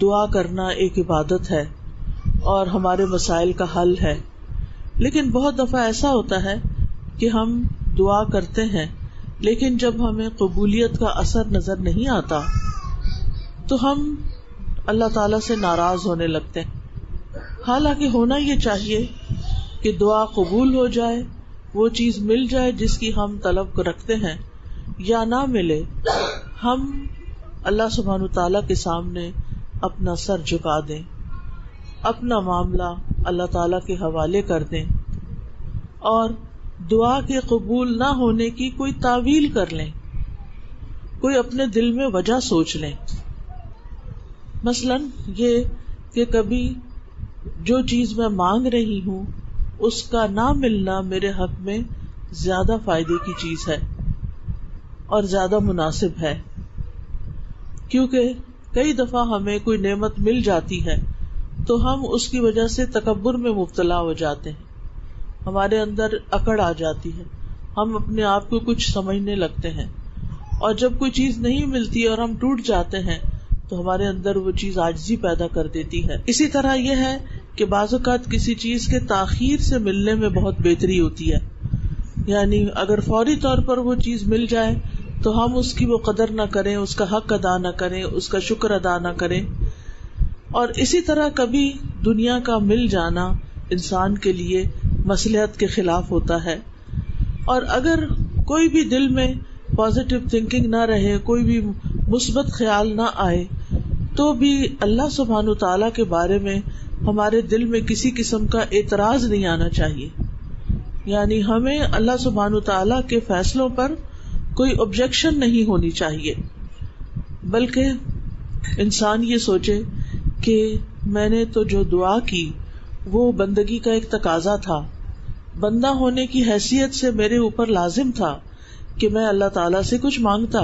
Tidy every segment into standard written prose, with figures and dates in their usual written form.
دعا کرنا ایک عبادت ہے اور ہمارے مسائل کا حل ہے، لیکن بہت دفعہ ایسا ہوتا ہے کہ ہم دعا کرتے ہیں لیکن جب ہمیں قبولیت کا اثر نظر نہیں آتا تو ہم اللہ تعالیٰ سے ناراض ہونے لگتے ہیں۔ حالانکہ ہونا یہ چاہیے کہ دعا قبول ہو جائے، وہ چیز مل جائے جس کی ہم طلب رکھتے ہیں، یا نہ ملے ہم اللہ سبحانہ تعالیٰ کے سامنے اپنا سر جھکا دیں، اپنا معاملہ اللہ تعالیٰ کے حوالے کر دیں اور دعا کے قبول نہ ہونے کی کوئی تعویل کر لیں، کوئی اپنے دل میں وجہ سوچ لیں۔ مثلاً یہ کہ کبھی جو چیز میں مانگ رہی ہوں اس کا نہ ملنا میرے حق میں زیادہ فائدے کی چیز ہے اور زیادہ مناسب ہے، کیونکہ کئی دفعہ ہمیں کوئی نعمت مل جاتی ہے تو ہم اس کی وجہ سے تکبر میں مبتلا ہو جاتے ہیں، ہمارے اندر اکڑ آ جاتی ہے، ہم اپنے آپ کو کچھ سمجھنے لگتے ہیں، اور جب کوئی چیز نہیں ملتی اور ہم ٹوٹ جاتے ہیں تو ہمارے اندر وہ چیز عاجزی پیدا کر دیتی ہے۔ اسی طرح یہ ہے کہ بعض اوقات کسی چیز کے تاخیر سے ملنے میں بہت بہتری ہوتی ہے، یعنی اگر فوری طور پر وہ چیز مل جائے تو ہم اس کی وہ قدر نہ کریں، اس کا حق ادا نہ کریں، اس کا شکر ادا نہ کریں۔ اور اسی طرح کبھی دنیا کا مل جانا انسان کے لیے مصلحت کے خلاف ہوتا ہے، اور اگر کوئی بھی دل میں پازیٹیو تھنکنگ نہ رہے، کوئی بھی مثبت خیال نہ آئے، تو بھی اللہ سبحانہ تعالیٰ کے بارے میں ہمارے دل میں کسی قسم کا اعتراض نہیں آنا چاہیے، یعنی ہمیں اللہ سبحانہ تعالیٰ کے فیصلوں پر کوئی آبجیکشن نہیں ہونی چاہیے، بلکہ انسان یہ سوچے کہ میں نے تو جو دعا کی وہ بندگی کا ایک تقاضا تھا، بندہ ہونے کی حیثیت سے میرے اوپر لازم تھا کہ میں اللہ تعالیٰ سے کچھ مانگتا،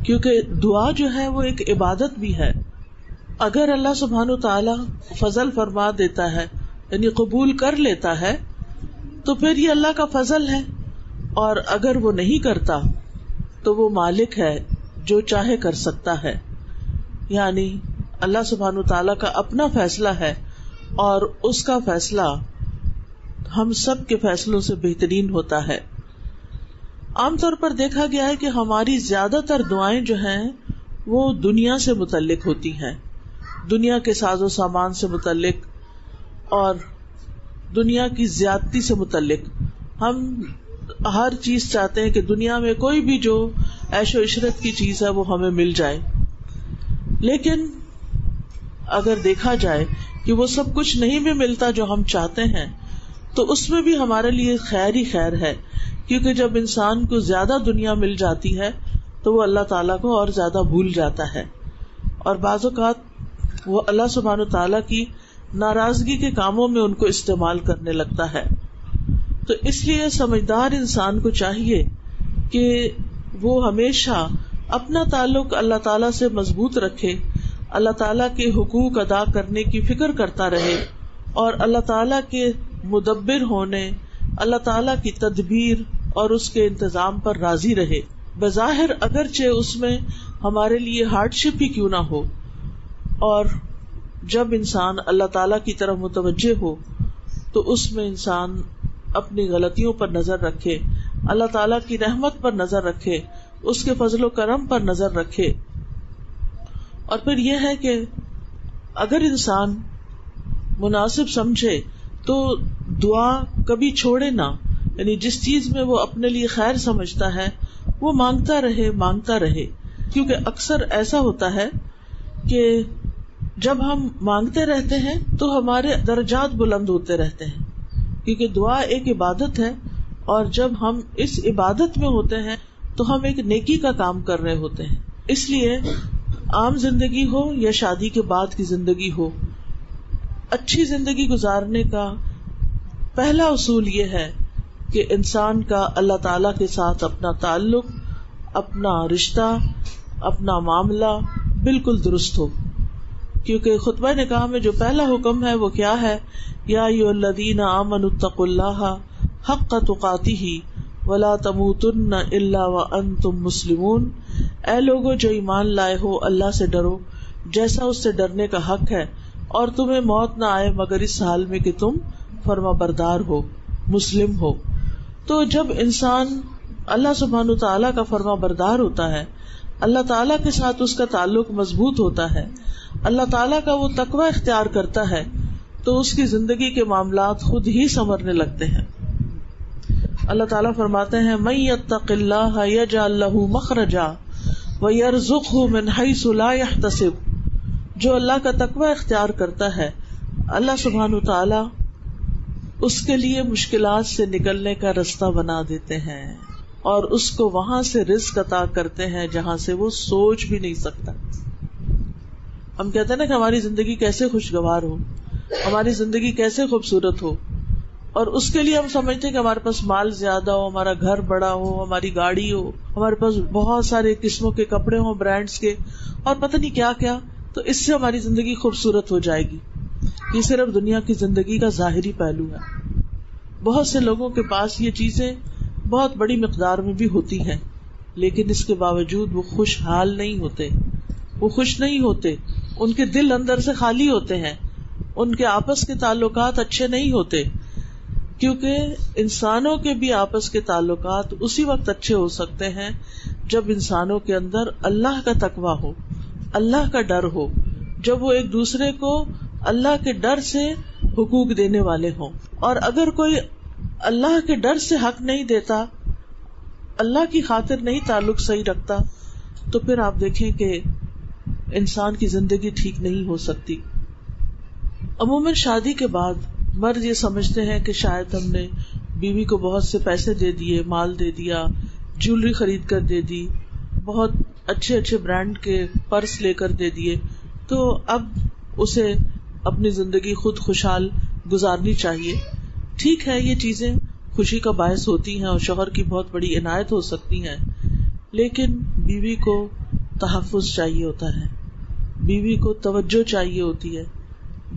کیونکہ دعا جو ہے وہ ایک عبادت بھی ہے۔ اگر اللہ سبحانہ تعالیٰ فضل فرما دیتا ہے، یعنی قبول کر لیتا ہے، تو پھر یہ اللہ کا فضل ہے، اور اگر وہ نہیں کرتا تو وہ مالک ہے، جو چاہے کر سکتا ہے، یعنی اللہ سبحانہ تعالیٰ کا اپنا فیصلہ ہے اور اس کا فیصلہ ہم سب کے فیصلوں سے بہترین ہوتا ہے۔ عام طور پر دیکھا گیا ہے کہ ہماری زیادہ تر دعائیں جو ہیں وہ دنیا سے متعلق ہوتی ہیں، دنیا کے ساز و سامان سے متعلق اور دنیا کی زیادتی سے متعلق۔ ہم ہر چیز چاہتے ہیں کہ دنیا میں کوئی بھی جو عیش و عشرت کی چیز ہے وہ ہمیں مل جائے، لیکن اگر دیکھا جائے کہ وہ سب کچھ نہیں بھی ملتا جو ہم چاہتے ہیں تو اس میں بھی ہمارے لیے خیر ہی خیر ہے، کیونکہ جب انسان کو زیادہ دنیا مل جاتی ہے تو وہ اللہ تعالیٰ کو اور زیادہ بھول جاتا ہے، اور بعض اوقات وہ اللہ سبحانہ تعالیٰ کی ناراضگی کے کاموں میں ان کو استعمال کرنے لگتا ہے۔ تو اس لیے سمجھدار انسان کو چاہیے کہ وہ ہمیشہ اپنا تعلق اللہ تعالیٰ سے مضبوط رکھے، اللہ تعالیٰ کے حقوق ادا کرنے کی فکر کرتا رہے، اور اللہ تعالیٰ کے مدبر ہونے، اللہ تعالیٰ کی تدبیر اور اس کے انتظام پر راضی رہے، بظاہر اگرچہ اس میں ہمارے لیے ہارڈ شپ ہی کیوں نہ ہو۔ اور جب انسان اللہ تعالیٰ کی طرف متوجہ ہو تو اس میں انسان اپنی غلطیوں پر نظر رکھے، اللہ تعالیٰ کی رحمت پر نظر رکھے، اس کے فضل و کرم پر نظر رکھے۔ اور پھر یہ ہے کہ اگر انسان مناسب سمجھے تو دعا کبھی چھوڑے نہ، یعنی جس چیز میں وہ اپنے لیے خیر سمجھتا ہے وہ مانگتا رہے، کیونکہ اکثر ایسا ہوتا ہے کہ جب ہم مانگتے رہتے ہیں تو ہمارے درجات بلند ہوتے رہتے ہیں، کیونکہ دعا ایک عبادت ہے، اور جب ہم اس عبادت میں ہوتے ہیں تو ہم ایک نیکی کا کام کر رہے ہوتے ہیں۔ اس لیے عام زندگی ہو یا شادی کے بعد کی زندگی ہو، اچھی زندگی گزارنے کا پہلا اصول یہ ہے کہ انسان کا اللہ تعالی کے ساتھ اپنا تعلق، اپنا رشتہ، اپنا معاملہ بالکل درست ہو، کیونکہ خطبہ نکاح میں جو پہلا حکم ہے وہ کیا ہے؟ یا ایھا الذین آمنوا اتقوا اللہ حق تقاتہ ولا تموتن الا وانتم مسلمون، اے لوگو جو ایمان لائے ہو اللہ سے ڈرو جیسا اس سے ڈرنے کا حق ہے، اور تمہیں موت نہ آئے مگر اس حال میں کہ تم فرما بردار ہو، مسلم ہو۔ تو جب انسان اللہ سبحانہ تعالیٰ کا فرما بردار ہوتا ہے، اللہ تعالیٰ کے ساتھ اس کا تعلق مضبوط ہوتا ہے، اللہ تعالیٰ کا وہ تقوی اختیار کرتا ہے، تو اس کی زندگی کے معاملات خود ہی سنورنے لگتے ہیں۔ اللہ تعالیٰ فرماتے ہیں مَن يَتَّقِ اللَّهَ يَجْعَل لَّهُ مَخْرَجًا وَيَرْزُقْهُ مِنْ حَيْثُ لَا يَحْتَسِبُ، جو اللہ کا تقوی اختیار کرتا ہے، اللہ سبحانہ تعالیٰ اس کے لیے مشکلات سے نکلنے کا رستہ بنا دیتے ہیں، اور اس کو وہاں سے رزق عطا کرتے ہیں جہاں سے وہ سوچ بھی نہیں سکتا۔ ہم کہتے ہیں نا کہ ہماری زندگی کیسے خوشگوار ہو، ہماری زندگی کیسے خوبصورت ہو، اور اس کے لیے ہم سمجھتے ہیں کہ ہمارے پاس مال زیادہ ہو، ہمارا گھر بڑا ہو، ہماری گاڑی ہو، ہمارے پاس بہت سارے قسموں کے کپڑے ہوں برانڈز کے، اور پتہ نہیں کیا کیا، تو اس سے ہماری زندگی خوبصورت ہو جائے گی۔ یہ صرف دنیا کی زندگی کا ظاہری پہلو ہے۔ بہت سے لوگوں کے پاس یہ چیزیں بہت بڑی مقدار میں بھی ہوتی ہیں، لیکن اس کے باوجود وہ خوشحال نہیں ہوتے، وہ خوش نہیں ہوتے، ان کے دل اندر سے خالی ہوتے ہیں، ان کے آپس کے تعلقات اچھے نہیں ہوتے، کیونکہ انسانوں کے بھی آپس کے تعلقات اسی وقت اچھے ہو سکتے ہیں جب انسانوں کے اندر اللہ کا تقویٰ ہو، اللہ کا ڈر ہو، جب وہ ایک دوسرے کو اللہ کے ڈر سے حقوق دینے والے ہوں۔ اور اگر کوئی اللہ کے ڈر سے حق نہیں دیتا، اللہ کی خاطر نہیں تعلق صحیح رکھتا، تو پھر آپ دیکھیں کہ انسان کی زندگی ٹھیک نہیں ہو سکتی۔ عموماً شادی کے بعد مرد یہ سمجھتے ہیں کہ شاید ہم نے بیوی کو بہت سے پیسے دے دیے، مال دے دیا، جیولری خرید کر دے دی، بہت اچھے اچھے برانڈ کے پرس لے کر دے دیے، تو اب اسے اپنی زندگی خود خوشحال گزارنی چاہیے۔ ٹھیک ہے، یہ چیزیں خوشی کا باعث ہوتی ہیں اور شوہر کی بہت بڑی عنایت ہو سکتی ہیں، لیکن بیوی کو تحفظ چاہیے ہوتا ہے، بیوی کو توجہ چاہیے ہوتی ہے،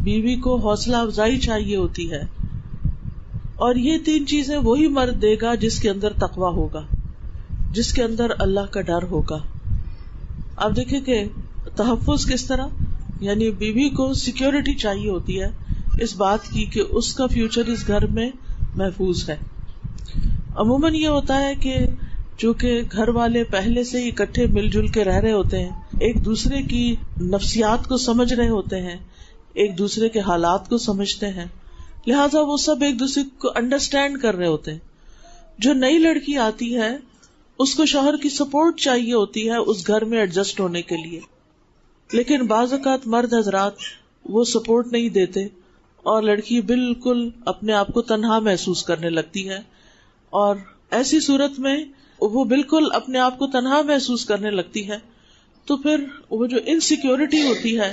بیوی کو حوصلہ افزائی چاہیے ہوتی ہے، اور یہ تین چیزیں وہی مرد دے گا جس کے اندر تقویٰ ہوگا، جس کے اندر اللہ کا ڈر ہوگا۔ آپ دیکھیں کہ تحفظ کس طرح، یعنی بیوی کو سیکیورٹی چاہیے ہوتی ہے اس بات کی کہ اس کا فیوچر اس گھر میں محفوظ ہے۔ عموماً یہ ہوتا ہے کہ چونکہ گھر والے پہلے سے ہی اکٹھے مل جل کے رہ رہے ہوتے ہیں، ایک دوسرے کی نفسیات کو سمجھ رہے ہوتے ہیں، ایک دوسرے کے حالات کو سمجھتے ہیں، لہٰذا وہ سب ایک دوسرے کو انڈرسٹینڈ کر رہے ہوتے ہیں۔ جو نئی لڑکی آتی ہے اس کو شوہر کی سپورٹ چاہیے ہوتی ہے اس گھر میں ایڈجسٹ ہونے کے لیے، لیکن بعض اوقات مرد حضرات وہ سپورٹ نہیں دیتے اور لڑکی بالکل اپنے آپ کو تنہا محسوس کرنے لگتی ہے، اور ایسی صورت میں وہ بالکل اپنے آپ کو تنہا محسوس کرنے لگتی ہے، تو پھر وہ جو انسیکیورٹی ہوتی ہے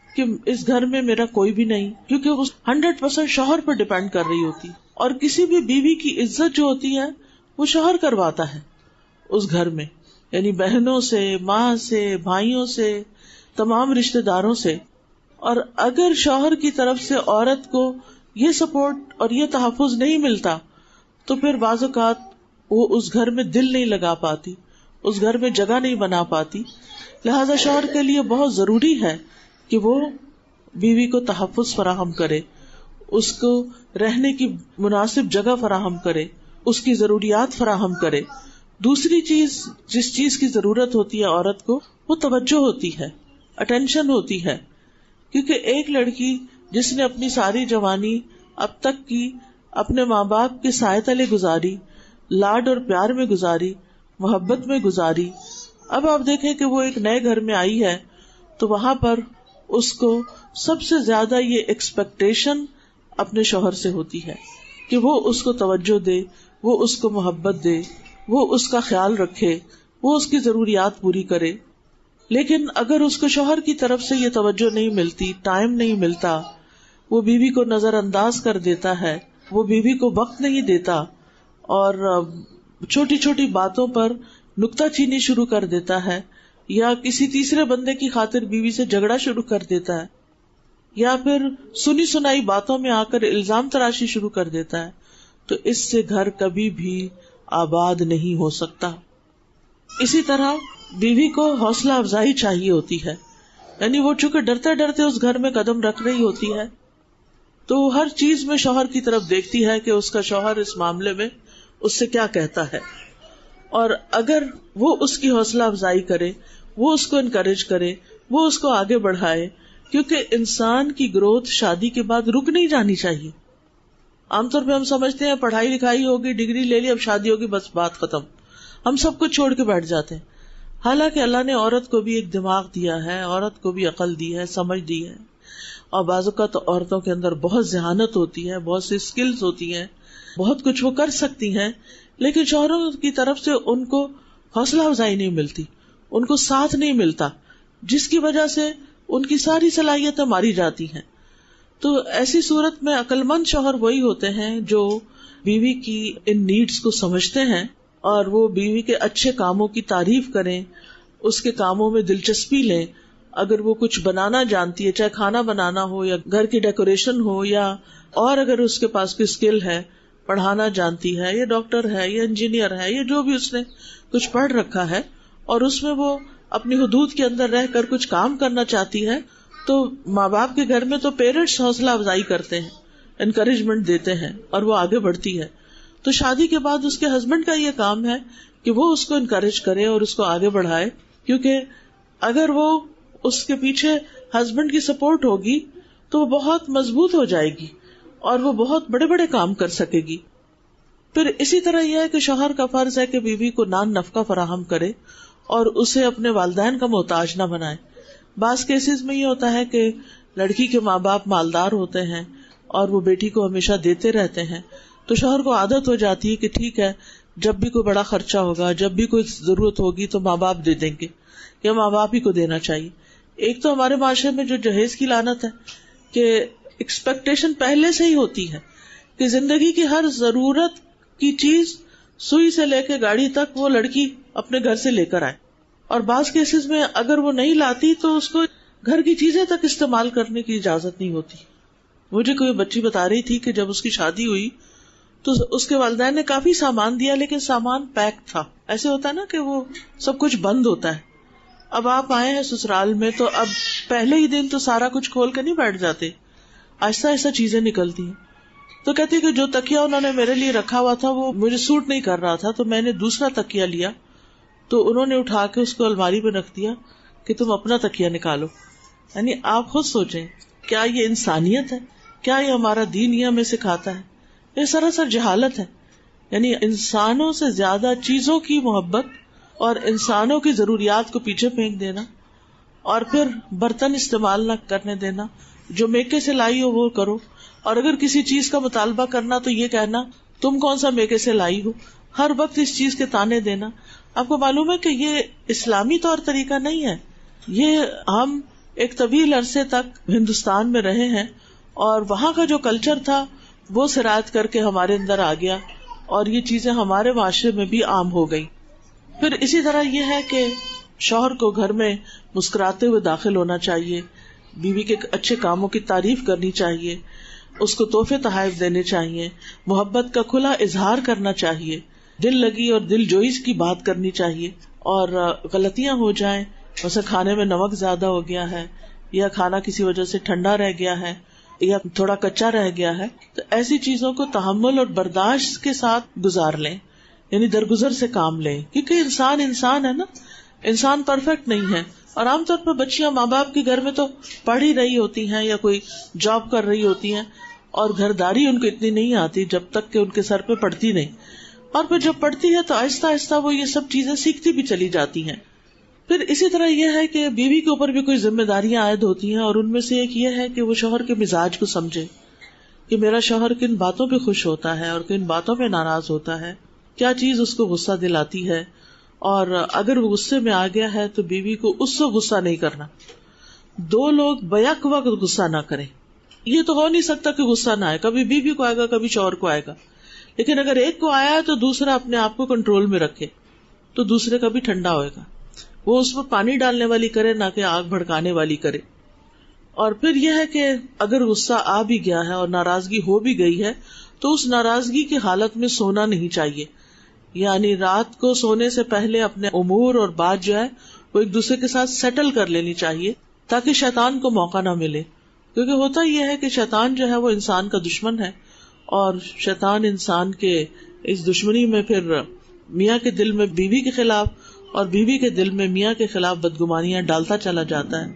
کہ اس گھر میں میرا کوئی بھی نہیں، کیونکہ وہ 100% شوہر پر ڈیپینڈ کر رہی ہوتی، اور کسی بھی بیوی کی عزت جو ہوتی ہے وہ شوہر کرواتا ہے اس گھر میں، یعنی بہنوں سے، ماں سے، بھائیوں سے، تمام رشتہ داروں سے۔ اور اگر شوہر کی طرف سے عورت کو یہ سپورٹ اور یہ تحفظ نہیں ملتا تو پھر بعض اوقات وہ اس گھر میں دل نہیں لگا پاتی، اس گھر میں جگہ نہیں بنا پاتی۔ لہذا شوہر کے لیے بہت ضروری ہے کہ وہ بیوی کو تحفظ فراہم کرے، اس کو رہنے کی مناسب جگہ فراہم کرے، اس کی ضروریات فراہم کرے۔ دوسری چیز جس چیز کی ضرورت ہوتی ہے عورت کو، وہ توجہ ہوتی ہے، اٹینشن ہوتی ہے، کیونکہ ایک لڑکی جس نے اپنی ساری جوانی اب تک کی اپنے ماں باپ کے سائے تلے گزاری، لاڈ اور پیار میں گزاری، محبت میں گزاری، اب آپ دیکھیں کہ وہ ایک نئے گھر میں آئی ہے تو وہاں پر اس کو سب سے زیادہ یہ ایکسپیکٹیشن اپنے شوہر سے ہوتی ہے کہ وہ اس کو توجہ دے، وہ اس کو محبت دے، وہ اس کا خیال رکھے، وہ اس کی ضروریات پوری کرے۔ لیکن اگر اس کو شوہر کی طرف سے یہ توجہ نہیں ملتی، ٹائم نہیں ملتا، وہ بیوی کو نظر انداز کر دیتا ہے، وہ بیوی کو وقت نہیں دیتا اور چھوٹی چھوٹی باتوں پر نکتہ چینی شروع کر دیتا ہے، یا کسی تیسرے بندے کی خاطر بیوی سے جھگڑا شروع کر دیتا ہے، یا پھر سنی سنائی باتوں میں آ کر الزام تراشی شروع کر دیتا ہے، تو اس سے گھر کبھی بھی آباد نہیں ہو سکتا۔ اسی طرح بیوی کو حوصلہ افزائی چاہیے ہوتی ہے، یعنی وہ چونکہ ڈرتے ڈرتے اس گھر میں قدم رکھ رہی ہوتی ہے تو ہر چیز میں شوہر کی طرف دیکھتی ہے کہ اس کا شوہر اس معاملے میں اس سے کیا کہتا ہے، اور اگر وہ اس کی حوصلہ افزائی کرے، وہ اس کو انکریج کرے، وہ اس کو آگے بڑھائے، کیونکہ انسان کی گروتھ شادی کے بعد رک نہیں جانی چاہیے. عام طور پہ ہم سمجھتے ہیں پڑھائی لکھائی ہوگی، ڈگری لے لی، اب شادی ہوگی، بس بات ختم، ہم سب کچھ چھوڑ کے بیٹھ جاتے ہیں. حالانکہ اللہ نے عورت کو بھی ایک دماغ دیا ہے، عورت کو بھی عقل دی ہے، سمجھ دی ہے، اور بعض اوقات عورتوں کے اندر بہت ذہانت ہوتی ہے، بہت سی اسکلز ہوتی ہیں، بہت کچھ وہ کر سکتی ہیں، لیکن شوہروں کی طرف سے ان کو حوصلہ افزائی نہیں ملتی، ان کو ساتھ نہیں ملتا، جس کی وجہ سے ان کی ساری صلاحیتیں ماری جاتی ہیں. تو ایسی صورت میں عقل مند شوہر وہی ہوتے ہیں جو بیوی کی ان نیڈز کو سمجھتے ہیں اور وہ بیوی کے اچھے کاموں کی تعریف کریں، اس کے کاموں میں دلچسپی لیں. اگر وہ کچھ بنانا جانتی ہے، چاہے کھانا بنانا ہو یا گھر کی ڈیکوریشن ہو، یا اور اگر اس کے پاس کوئی اسکل ہے، پڑھانا جانتی ہے، یا ڈاکٹر ہے، یا انجینئر ہے، یا جو بھی اس نے کچھ پڑھ رکھا ہے اور اس میں وہ اپنی حدود کے اندر رہ کر کچھ کام کرنا چاہتی ہے، تو ماں باپ کے گھر میں تو پیرنٹس حوصلہ افزائی کرتے ہیں، انکریجمنٹ دیتے ہیں اور وہ آگے بڑھتی ہے. تو شادی کے بعد اس کے ہسبینڈ کا یہ کام ہے کہ وہ اس کو انکریج کرے اور اس کو آگے بڑھائے، کیونکہ اگر وہ اس کے پیچھے ہسبینڈ کی سپورٹ ہوگی تو وہ بہت مضبوط ہو جائے گی اور وہ بہت بڑے بڑے کام کر سکے گی. پھر اسی طرح یہ ہے کہ شوہر کا فرض ہے کہ بیوی کو نان نفقہ فراہم کرے اور اسے اپنے والدین کا محتاج نہ بنائے. بعض کیسز میں یہ ہوتا ہے کہ لڑکی کے ماں باپ مالدار ہوتے ہیں اور وہ بیٹی کو ہمیشہ دیتے رہتے ہیں، تو شوہر کو عادت ہو جاتی ہے کہ ٹھیک ہے، جب بھی کوئی بڑا خرچہ ہوگا، جب بھی کوئی ضرورت ہوگی تو ماں باپ دے دیں گے، یا ماں باپ ہی کو دینا چاہیے. ایک تو ہمارے معاشرے میں جو جہیز کی لعنت ہے کہ ایکسپیکٹیشن پہلے سے ہی ہوتی ہے کہ زندگی کی ہر ضرورت کی چیز، سوئی سے لے کے گاڑی تک، وہ لڑکی اپنے گھر سے لے کر آئے. اور بعض کیسز میں اگر وہ نہیں لاتی تو اس کو گھر کی چیزیں تک استعمال کرنے کی اجازت نہیں ہوتی. مجھے کوئی بچی بتا رہی تھی کہ جب اس کی شادی ہوئی تو اس کے والدین نے کافی سامان دیا، لیکن سامان پیک تھا. ایسے ہوتا ہے نا کہ وہ سب کچھ بند ہوتا ہے. اب آپ آئے ہیں سسرال میں تو اب پہلے ہی دن تو سارا کچھ کھول کے نہیں بیٹھ جاتے، آہستہ آہستہ چیزیں نکلتی ہیں. تو کہتی کہ جو تکیا انہوں نے میرے لیے رکھا ہوا تھا وہ مجھے سوٹ نہیں کر رہا تھا، تو میں نے دوسرا تکیا لیا، تو انہوں نے اٹھا کے اس کو الماری پہ رکھ دیا کہ تم اپنا تکیا نکالو. یعنی آپ خود سوچیں، کیا یہ انسانیت ہے؟ کیا یہ ہمارا دین یہ ہمیں سکھاتا ہے؟ یہ سراسر جہالت ہے. یعنی انسانوں سے زیادہ چیزوں کی محبت اور انسانوں کی ضروریات کو پیچھے پھینک دینا، اور پھر برتن استعمال نہ کرنے دینا، جو میکے سے لائی ہو وہ کرو، اور اگر کسی چیز کا مطالبہ کرنا تو یہ کہنا تم کون سا میکے سے لائی ہو، ہر وقت اس چیز کے تانے دینا. آپ کو معلوم ہے کہ یہ اسلامی طور طریقہ نہیں ہے. یہ ہم ایک طویل عرصے تک ہندوستان میں رہے ہیں اور وہاں کا جو کلچر تھا وہ سرایت کر کے ہمارے اندر آ گیا، اور یہ چیزیں ہمارے معاشرے میں بھی عام ہو گئی. پھر اسی طرح یہ ہے کہ شوہر کو گھر میں مسکراتے ہوئے داخل ہونا چاہیے، بیوی کے اچھے کاموں کی تعریف کرنی چاہیے، اس کو تحفے تحائف دینے چاہیے، محبت کا کھلا اظہار کرنا چاہیے، دل لگی اور دل جوئی کی بات کرنی چاہیے. اور غلطیاں ہو جائیں، مثلا کھانے میں نمک زیادہ ہو گیا ہے، یا کھانا کسی وجہ سے ٹھنڈا رہ گیا ہے، یا تھوڑا کچا رہ گیا ہے، تو ایسی چیزوں کو تحمل اور برداشت کے ساتھ گزار لیں، یعنی درگزر سے کام لیں، کیونکہ انسان ہے نا، انسان پرفیکٹ نہیں ہے. اور عام طور پر بچیاں ماں باپ کے گھر میں تو پڑھ ہی رہی ہوتی ہیں یا کوئی جاب کر رہی ہوتی ہیں، اور گھرداری ان کو اتنی نہیں آتی جب تک کہ ان کے سر پہ پڑتی نہیں، اور پھر جب پڑتی ہے تو آہستہ آہستہ وہ یہ سب چیزیں سیکھتی بھی چلی جاتی ہیں. پھر اسی طرح یہ ہے کہ بیوی کے اوپر بھی کوئی ذمہ داریاں عائد ہوتی ہیں، اور ان میں سے ایک یہ ہے کہ وہ شوہر کے مزاج کو سمجھے کہ میرا شوہر کن باتوں پہ خوش ہوتا ہے اور کن باتوں پہ ناراض ہوتا ہے، کیا چیز اس کو غصہ دلاتی ہے، اور اگر وہ غصے میں آ گیا ہے تو بیوی کو اس سے غصہ نہیں کرنا. دو لوگ بیک وقت غصہ نہ کریں. یہ تو ہو نہیں سکتا کہ غصہ نہ آئے، کبھی بیوی کو آئے گا کبھی شوہر کو آئے گا، لیکن اگر ایک کو آیا ہے تو دوسرا اپنے آپ کو کنٹرول میں رکھے تو دوسرے کا بھی ٹھنڈا ہوئے گا. وہ اس میں پانی ڈالنے والی کرے، نہ کہ آگ بھڑکانے والی کرے. اور پھر یہ ہے کہ اگر غصہ آ بھی گیا ہے اور ناراضگی ہو بھی گئی ہے تو اس ناراضگی کی حالت میں سونا نہیں چاہیے. یعنی رات کو سونے سے پہلے اپنے امور اور بات جو ہے وہ ایک دوسرے کے ساتھ سیٹل کر لینی چاہیے. تاکہ شیطان کو موقع نہ ملے. کیونکہ ہوتا یہ ہے کہ شیطان جو ہے وہ انسان کا دشمن ہے، اور شیطان انسان کے اس دشمنی میں پھر میاں کے دل میں بیوی کے خلاف اور بیوی کے دل میں میاں کے خلاف بدگمانیاں ڈالتا چلا جاتا ہے،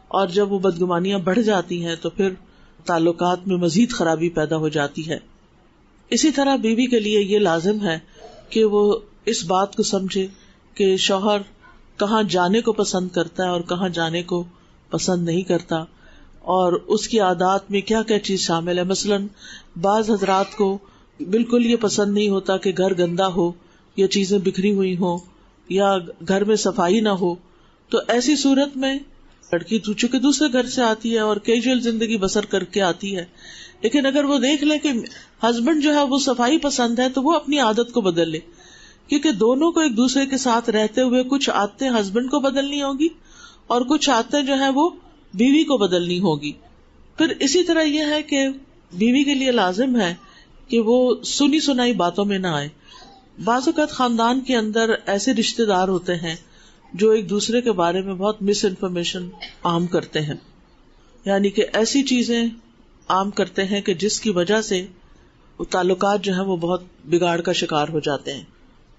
اور جب وہ بدگمانیاں بڑھ جاتی ہیں تو پھر تعلقات میں مزید خرابی پیدا ہو جاتی ہے. اسی طرح بیوی کے لیے یہ لازم ہے کہ وہ اس بات کو سمجھے کہ شوہر کہاں جانے کو پسند کرتا ہے اور کہاں جانے کو پسند نہیں کرتا، اور اس کی عادات میں کیا کیا چیز شامل ہے. مثلاً بعض حضرات کو بالکل یہ پسند نہیں ہوتا کہ گھر گندا ہو یا چیزیں بکھری ہوئی ہوں یا گھر میں صفائی نہ ہو. تو ایسی صورت میں لڑکی چونکہ دوسرے گھر سے آتی ہے اور کیجول زندگی بسر کر کے آتی ہے، لیکن اگر وہ دیکھ لے کہ ہسبینڈ جو ہے وہ صفائی پسند ہے تو وہ اپنی عادت کو بدل لے، کیونکہ دونوں کو ایک دوسرے کے ساتھ رہتے ہوئے کچھ عادتیں ہسبینڈ کو بدلنی ہوگی اور کچھ عادتیں جو ہیں وہ بیوی کو بدلنی ہوگی. پھر اسی طرح یہ ہے کہ بیوی کے لیے لازم ہے کہ وہ سنی سنائی باتوں میں نہ آئے. بعض اوقات خاندان کے اندر ایسے رشتے دار ہوتے ہیں جو ایک دوسرے کے بارے میں بہت مس انفارمیشن عام کرتے ہیں، یعنی کہ ایسی چیزیں عام کرتے ہیں کہ جس کی وجہ سے تعلقات جو ہیں وہ بہت بگاڑ کا شکار ہو جاتے ہیں.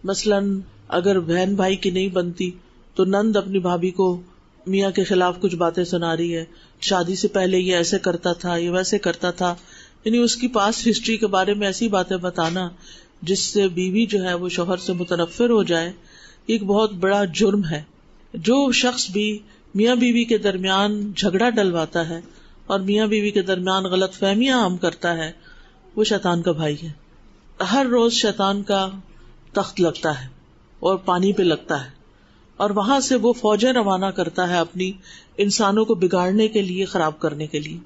مثلاً اگر بہن بھائی کی نہیں بنتی تو نند اپنی بھابھی کو میاں کے خلاف کچھ باتیں سنا رہی ہے، شادی سے پہلے یہ ایسے کرتا تھا، یہ ویسے کرتا تھا، یعنی اس کی پاسٹ ہسٹری کے بارے میں ایسی باتیں بتانا جس سے بیوی جو ہے وہ شوہر سے متنفر ہو جائے. ایک بہت بڑا جرم ہے. جو شخص بھی میاں بیوی کے درمیان جھگڑا ڈلواتا ہے اور میاں بیوی کے درمیان غلط فہمیاں عام کرتا ہے وہ شیطان کا بھائی ہے. ہر روز شیطان کا تخت لگتا ہے اور پانی پہ لگتا ہے، اور وہاں سے وہ فوجیں روانہ کرتا ہے اپنی انسانوں کو بگاڑنے کے لیے، خراب کرنے کے لیے.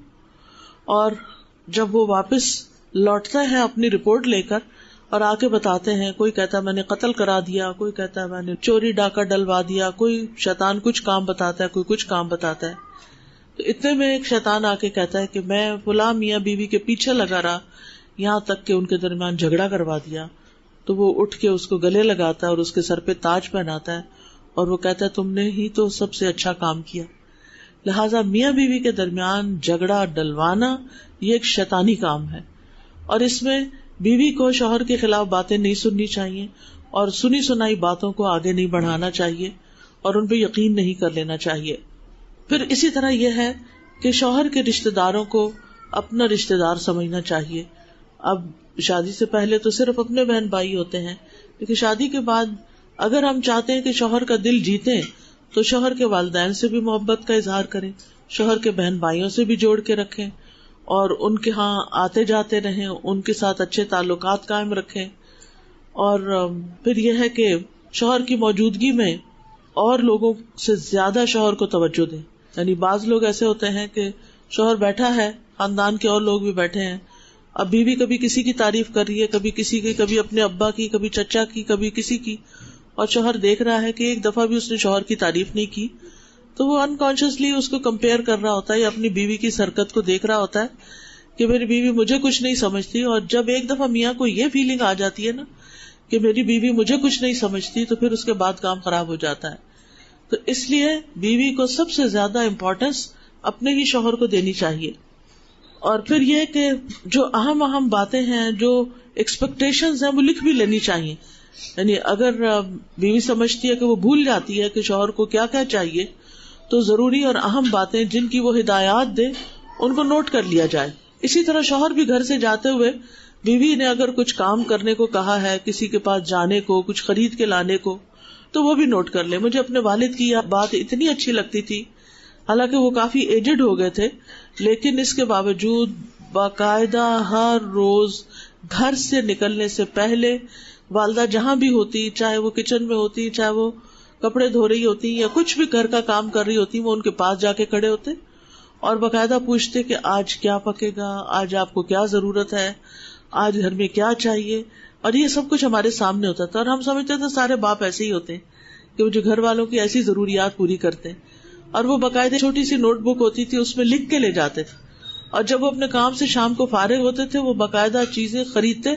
اور جب وہ واپس لوٹتا ہے اپنی رپورٹ لے کر اور آ کے بتاتے ہیں، کوئی کہتا ہے میں نے قتل کرا دیا، کوئی کہتا ہے میں نے چوری ڈاکہ ڈلوا دیا، کوئی شیطان کچھ کام بتاتا ہے، کوئی کچھ کام بتاتا ہے. تو اتنے میں ایک شیطان آ کے کہتا ہے کہ میں فلاں میاں بیوی کے پیچھے لگا رہا یہاں تک کہ ان کے درمیان جھگڑا کروا دیا. تو وہ اٹھ کے اس کو گلے لگاتا ہے اور اس کے سر پہ تاج پہناتا ہے اور وہ کہتا ہے تم نے ہی تو سب سے اچھا کام کیا. لہٰذا میاں بیوی کے درمیان جھگڑا ڈلوانا یہ ایک شیطانی کام ہے، اور اس میں بیوی کو شوہر کے خلاف باتیں نہیں سننی چاہیے اور سنی سنائی باتوں کو آگے نہیں بڑھانا چاہیے اور ان پہ یقین نہیں کر لینا چاہیے. پھر اسی طرح یہ ہے کہ شوہر کے رشتہ داروں کو اپنا رشتہ دار سمجھنا چاہیے. اب شادی سے پہلے تو صرف اپنے بہن بھائی ہوتے ہیں، لیکن شادی کے بعد اگر ہم چاہتے ہیں کہ شوہر کا دل جیتیں تو شوہر کے والدین سے بھی محبت کا اظہار کریں، شوہر کے بہن بھائیوں سے بھی جوڑ کے رکھیں اور ان کے ہاں آتے جاتے رہیں، ان کے ساتھ اچھے تعلقات قائم رکھیں. اور پھر یہ ہے کہ شوہر کی موجودگی میں اور لوگوں سے زیادہ شوہر کو توجہ دیں. یعنی بعض لوگ ایسے ہوتے ہیں کہ شوہر بیٹھا ہے، خاندان کے اور لوگ بھی بیٹھے ہیں، اب بیوی کبھی کسی کی تعریف کر رہی ہے، کبھی کسی کی، کبھی اپنے ابا کی، کبھی چچا کی، کبھی کسی کی، اور شوہر دیکھ رہا ہے کہ ایک دفعہ بھی اس نے شوہر کی تعریف نہیں کی، تو وہ انکانشیسلی اس کو کمپیئر کر رہا ہوتا ہے یا اپنی بیوی کی حرکت کو دیکھ رہا ہوتا ہے کہ میری بیوی مجھے کچھ نہیں سمجھتی. اور جب ایک دفعہ میاں کو یہ فیلنگ آ جاتی ہے نا کہ میری بیوی مجھے کچھ نہیں سمجھتی، تو پھر اس کے بعد کام خراب ہو جاتا ہے. تو اس لیے بیوی کو سب سے زیادہ امپورٹینس اپنے ہی شوہر کو دینی چاہیے. اور پھر یہ کہ جو اہم باتیں ہیں، جو ایکسپیکٹیشنز ہیں، وہ لکھ بھی لینی چاہیے. یعنی اگر بیوی سمجھتی ہے کہ وہ بھول جاتی ہے کہ شوہر کو کیا کیا چاہیے، تو ضروری اور اہم باتیں جن کی وہ ہدایات دے ان کو نوٹ کر لیا جائے. اسی طرح شوہر بھی گھر سے جاتے ہوئے بیوی نے اگر کچھ کام کرنے کو کہا ہے، کسی کے پاس جانے کو، کچھ خرید کے لانے کو، تو وہ بھی نوٹ کر لے. مجھے اپنے والد کی یہ بات اتنی اچھی لگتی تھی، حالانکہ وہ کافی ایجڈ ہو گئے تھے، لیکن اس کے باوجود باقاعدہ ہر روز گھر سے نکلنے سے پہلے والدہ جہاں بھی ہوتی، چاہے وہ کچن میں ہوتی، چاہے وہ کپڑے دھو رہی ہوتی یا کچھ بھی گھر کا کام کر رہی ہوتی، وہ ان کے پاس جا کے کھڑے ہوتے اور باقاعدہ پوچھتے کہ آج کیا پکے گا، آج آپ کو کیا ضرورت ہے، آج گھر میں کیا چاہیے. اور یہ سب کچھ ہمارے سامنے ہوتا تھا، اور ہم سمجھتے تھے سارے باپ ایسے ہی ہوتے ہیں کہ وہ جو گھر والوں کی ایسی ضروریات پوری کرتے ہیں. اور وہ باقاعدہ چھوٹی سی نوٹ بک ہوتی تھی، اس میں لکھ کے لے جاتے تھے، اور جب وہ اپنے کام سے شام کو فارغ ہوتے تھے وہ باقاعدہ چیزیں خریدتے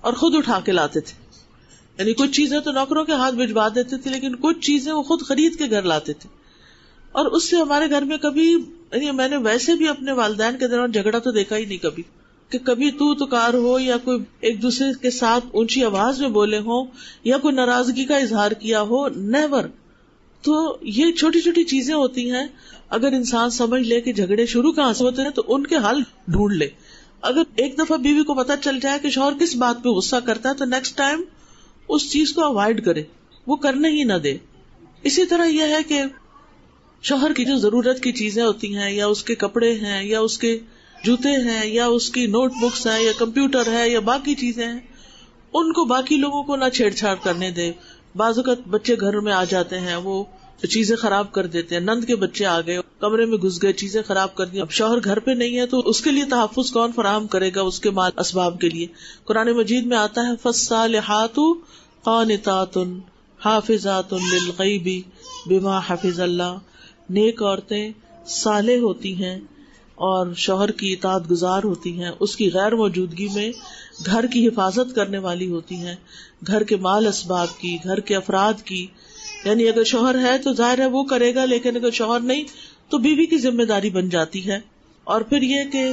اور خود اٹھا کے لاتے تھے. یعنی کچھ چیزیں تو نوکروں کے ہاتھ بھجوا دیتے تھے، لیکن کچھ چیزیں وہ خود خرید کے گھر لاتے تھے. اور اس سے ہمارے گھر میں کبھی، یعنی میں نے ویسے بھی اپنے والدین کے دوران جھگڑا تو دیکھا ہی نہیں کبھی، کہ کبھی تو تکار ہو یا کوئی ایک دوسرے کے ساتھ اونچی آواز میں بولے ہوں یا کوئی ناراضگی کا اظہار کیا ہو، نیور. تو یہ چھوٹی چھوٹی چیزیں ہوتی ہیں، اگر انسان سمجھ لے کہ جھگڑے شروع کہاں سے ہوتے ہیں تو ان کے حل ڈھونڈ لے. اگر ایک دفعہ بیوی کو پتہ چل جائے کہ شوہر کس بات پہ غصہ کرتا ہے تو نیکسٹ ٹائم اس چیز کو اوائڈ کرے، وہ کرنے ہی نہ دے. اسی طرح یہ ہے کہ شوہر کی جو ضرورت کی چیزیں ہوتی ہیں، یا اس کے کپڑے ہیں، یا اس کے جوتے ہیں، یا اس کی نوٹ بکس ہیں، یا کمپیوٹر ہے، یا باقی چیزیں ہیں، ان کو باقی لوگوں کو نہ چھیڑ چھاڑ کرنے دے. بعض اوقات بچے گھر میں آ جاتے ہیں، وہ چیزیں خراب کر دیتے ہیں. نند کے بچے آ گئے، کمرے میں گھس گئے، چیزیں خراب کر دی. اب شوہر گھر پہ نہیں ہے تو اس کے لیے تحفظ کون فراہم کرے گا اس کے مال اسباب کے لیے؟ قرآن مجید میں آتا ہے فالصالحات قانتات حافظات للغیب بما حفظ اللہ. نیک عورتیں صالح ہوتی ہیں اور شوہر کی اطاعت گزار ہوتی ہیں، اس کی غیر موجودگی میں گھر کی حفاظت کرنے والی ہوتی ہیں، گھر کے مال اسباب کی، گھر کے افراد کی. یعنی اگر شوہر ہے تو ظاہر ہے وہ کرے گا، لیکن اگر شوہر نہیں تو بیوی کی ذمہ داری بن جاتی ہے. اور پھر یہ کہ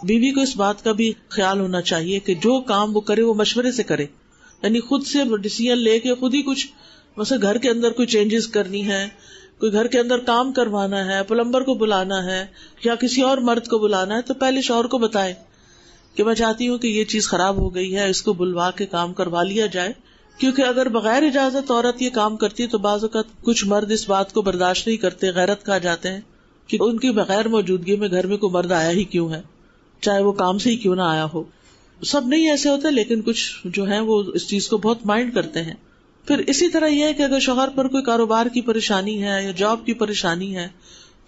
بیوی کو اس بات کا بھی خیال ہونا چاہیے کہ جو کام وہ کرے وہ مشورے سے کرے، یعنی خود سے ڈیسیژن لے کے خود ہی کچھ، مثلا گھر کے اندر کوئی چینجز کرنی ہے، کوئی گھر کے اندر کام کروانا ہے، پلمبر کو بلانا ہے یا کسی اور مرد کو بلانا ہے، تو پہلے شوہر کو بتائے کہ میں چاہتی ہوں کہ یہ چیز خراب ہو گئی ہے، اس کو بلوا کے کام کروا لیا جائے. کیونکہ اگر بغیر اجازت عورت یہ کام کرتی ہے تو بعض اوقات کچھ مرد اس بات کو برداشت نہیں کرتے، غیرت کھا جاتے ہیں کہ ان کی بغیر موجودگی میں گھر میں کوئی مرد آیا ہی کیوں ہے، چاہے وہ کام سے ہی کیوں نہ آیا ہو. سب نہیں ایسے ہوتے، لیکن کچھ جو ہیں وہ اس چیز کو بہت مائنڈ کرتے ہیں. پھر اسی طرح یہ ہے کہ اگر شوہر پر کوئی کاروبار کی پریشانی ہے یا جاب کی پریشانی ہے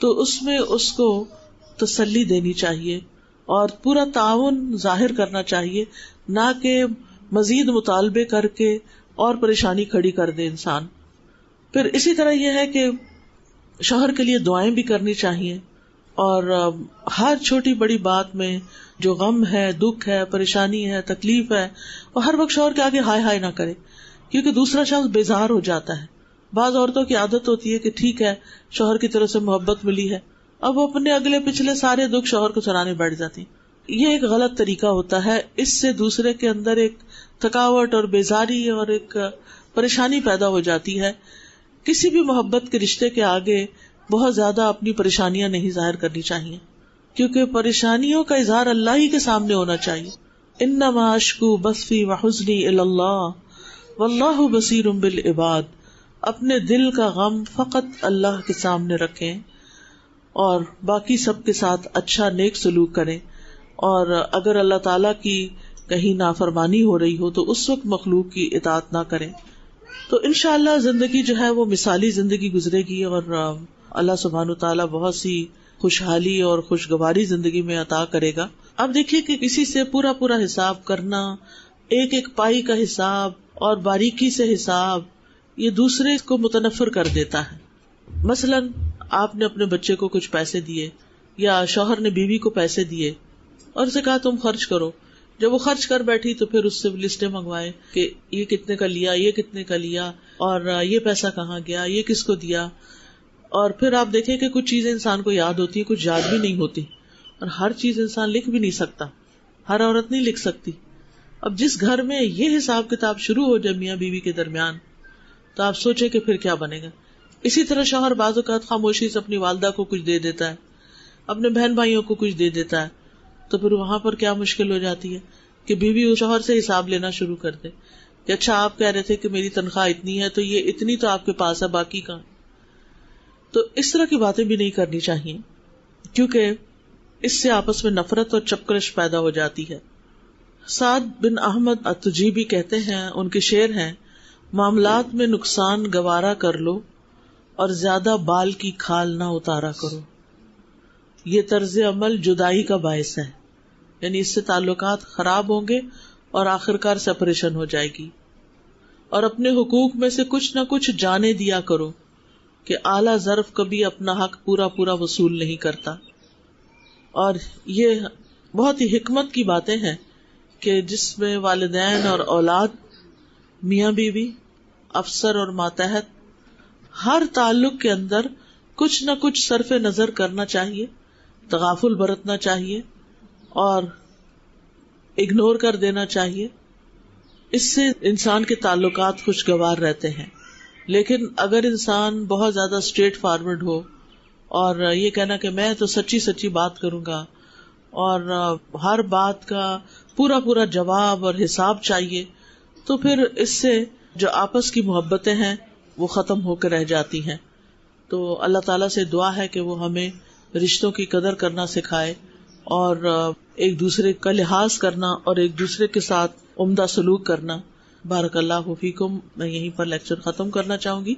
تو اس میں اس کو تسلی دینی چاہیے اور پورا تعاون ظاہر کرنا چاہیے، نہ کہ مزید مطالبے کر کے اور پریشانی کھڑی کر دے انسان. پھر اسی طرح یہ ہے کہ شوہر کے لیے دعائیں بھی کرنی چاہیے، اور ہر چھوٹی بڑی بات میں جو غم ہے، دکھ ہے، پریشانی ہے، تکلیف ہے، وہ ہر وقت شوہر کے آگے ہائے ہائے نہ کرے، کیونکہ دوسرا شخص بیزار ہو جاتا ہے. بعض عورتوں کی عادت ہوتی ہے کہ ٹھیک ہے شوہر کی طرف سے محبت ملی ہے، اب وہ اپنے اگلے پچھلے سارے دکھ شوہر کو سنانے بیٹھ جاتی. یہ ایک غلط طریقہ ہوتا ہے، اس سے دوسرے کے اندر ایک تھکاوٹ اور بیزاری اور ایک پریشانی پیدا ہو جاتی ہے. کسی بھی محبت کے رشتے کے آگے بہت زیادہ اپنی پریشانیاں نہیں ظاہر کرنی چاہیے، کیونکہ پریشانیوں کا اظہار اللہ ہی کے سامنے ہونا چاہیے. انما اشکو بثی وحزنی الی اللہ واللہ بصیر بالعباد. اپنے دل کا غم فقط اللہ کے سامنے رکھیں اور باقی سب کے ساتھ اچھا نیک سلوک کریں، اور اگر اللہ تعالیٰ کی کہیں نافرمانی ہو رہی ہو تو اس وقت مخلوق کی اطاعت نہ کریں. تو انشاءاللہ زندگی جو ہے وہ مثالی زندگی گزرے گی، اور اللہ سبحانہ وتعالیٰ بہت سی خوشحالی اور خوشگواری زندگی میں عطا کرے گا. اب دیکھیے کہ کسی سے پورا پورا حساب کرنا، ایک ایک پائی کا حساب اور باریکی سے حساب، یہ دوسرے کو متنفر کر دیتا ہے. مثلا آپ نے اپنے بچے کو کچھ پیسے دیے یا شوہر نے بیوی کو پیسے دیے اور اسے کہا تم خرچ کرو. جب وہ خرچ کر بیٹھی تو پھر اس سے لسٹیں منگوائے کہ یہ کتنے کا لیا، یہ کتنے کا لیا، اور یہ پیسہ کہاں گیا، یہ کس کو دیا. اور پھر آپ دیکھیں کہ کچھ چیزیں انسان کو یاد ہوتی ہیں، کچھ یاد بھی نہیں ہوتی، اور ہر چیز انسان لکھ بھی نہیں سکتا، ہر عورت نہیں لکھ سکتی. اب جس گھر میں یہ حساب کتاب شروع ہو جائے میاں بیوی کے درمیان، تو آپ سوچیں کہ پھر کیا بنے گا. اسی طرح شوہر بعض اوقات خاموشی سے اپنی والدہ کو کچھ دے دیتا ہے، اپنے بہن بھائیوں کو کچھ دے دیتا ہے، تو پھر وہاں پر کیا مشکل ہو جاتی ہے کہ بیوی شوہر سے حساب لینا شروع کر دے کہ اچھا آپ کہہ رہے تھے کہ میری تنخواہ اتنی ہے تو یہ اتنی تو آپ کے پاس ہے، باقی کہاں. تو اس طرح کی باتیں بھی نہیں کرنی چاہیے، کیونکہ اس سے آپس میں نفرت اور چپکرش پیدا ہو جاتی ہے. سعد بن احمد التجیبی کہتے ہیں، ان کے شعر ہیں، معاملات میں نقصان گوارا کر لو اور زیادہ بال کی کھال نہ اتارا کرو. یہ طرز عمل جدائی کا باعث ہے، یعنی اس سے تعلقات خراب ہوں گے اور آخرکار سپریشن ہو جائے گی. اور اپنے حقوق میں سے کچھ نہ کچھ جانے دیا کرو کہ اعلیٰ ظرف کبھی اپنا حق پورا پورا وصول نہیں کرتا. اور یہ بہت ہی حکمت کی باتیں ہیں کہ جس میں والدین اور اولاد، میاں بیوی، افسر اور ماتحت، ہر تعلق کے اندر کچھ نہ کچھ صرف نظر کرنا چاہیے، تغافل برتنا چاہیے اور اگنور کر دینا چاہیے. اس سے انسان کے تعلقات خوشگوار رہتے ہیں. لیکن اگر انسان بہت زیادہ اسٹریٹ فارورڈ ہو اور یہ کہنا کہ میں تو سچی سچی بات کروں گا اور ہر بات کا پورا پورا جواب اور حساب چاہیے، تو پھر اس سے جو آپس کی محبتیں ہیں وہ ختم ہو کے رہ جاتی ہیں. تو اللہ تعالیٰ سے دعا ہے کہ وہ ہمیں رشتوں کی قدر کرنا سکھائے اور ایک دوسرے کا لحاظ کرنا اور ایک دوسرے کے ساتھ عمدہ سلوک کرنا. بارک اللہ فیکم. میں یہیں پر لیکچر ختم کرنا چاہوں گی.